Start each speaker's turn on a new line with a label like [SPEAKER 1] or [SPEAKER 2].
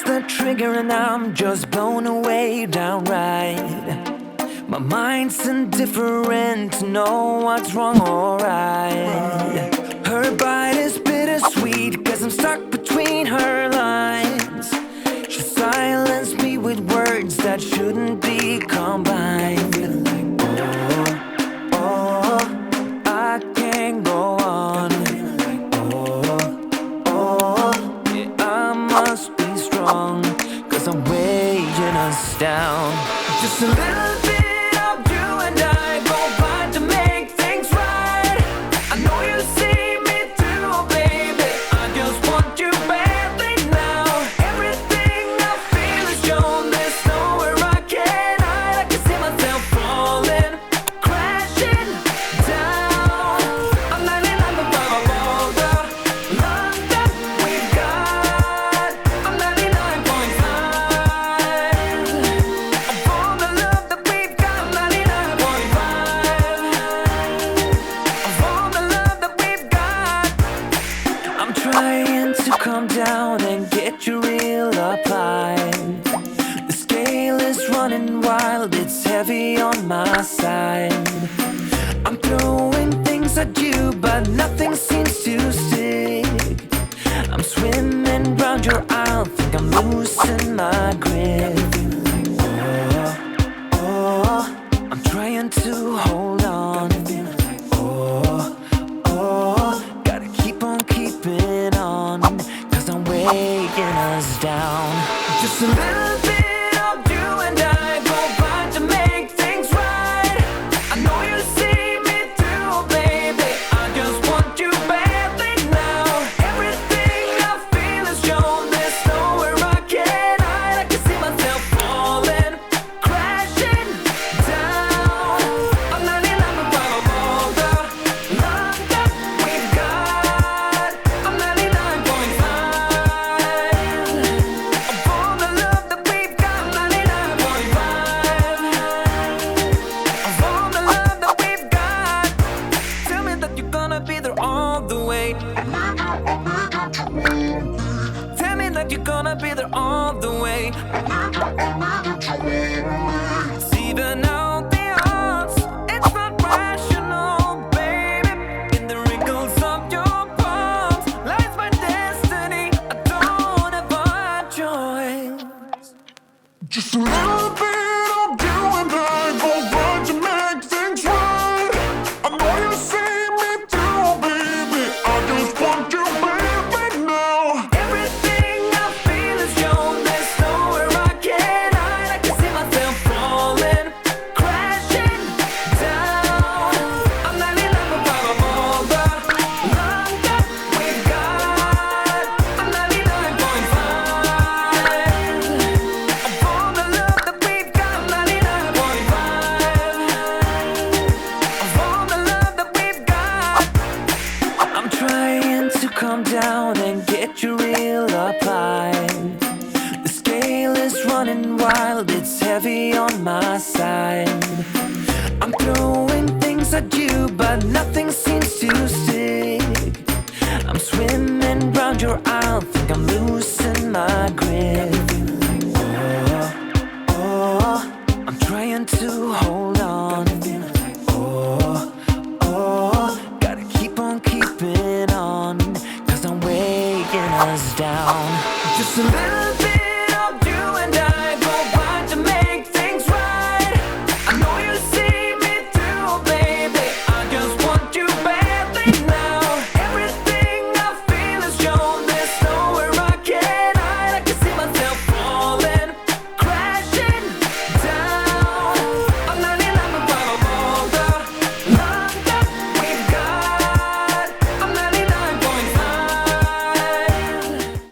[SPEAKER 1] press the trigger and I'm just blown away downright. My mind's indifferent to know what's wrong or right. Her bite is bittersweet, cause I'm stuck between her lines. She silenced me with words that shouldn't be combined. Oh, I can't go on. Yeah, I must be strong, cause I'm weighing us down. Just a little bit of you and I combine to make things right. I know you see me through, baby. I just want you badly now. Everything I feel is shown. There's nowhere I can hide. I can see myself falling, crashing down. I'm 99.5 of all the love that we've got. I'm 99.5 of all the love that we've got. I'm 99.5 of all the love that we've got. I'm trying to calm down and get you real applied. The scale is running wild, it's heavy on my side. I'm throwing things at you, but nothing seems to stick. I'm swimming round your aisle, think I'm losing my grip. Oh, I'm trying to hold on. Oh, gotta keep on keeping on, cause I'm weighing us down. Just a little bit of you and I combine to make things right. I know you see me through, baby. I just want you badly now. Everything I feel is shown. There's nowhere I can hide. I can see myself falling, crashing down. I'm 99.5 of all the love that we've got. I'm 99.5 of all the love that we've got. I'm 99.5 of all the love that we've got. Tell me that you're gonna be there all the way. Tell me that you're gonna be there all the way. It's even out the odds. It's not rational, baby. In the wrinkles of your palms lies my destiny. I don't have a choice. Just a little bit of you and I combine to make things right. I know you see me through, baby. I just want you baby now. Everything I feel is shown. There's nowhere I can hide. I can see myself falling, crashing down. I'm 99.5 of all the love that we've got. I'm 99.5 of all the love that we've got. I'm 99.5 of all the love that we've got. I'm trying to calm down and get you real applied. The scale is running wild, it's heavy on my side. I'm throwing things at you, but nothing seems to stick. I'm swimming round your aisle, think I'm losing my grip. Oh, I'm trying to hold on. Oh, gotta keep on keeping on, cause I'm weighing us down. Just a little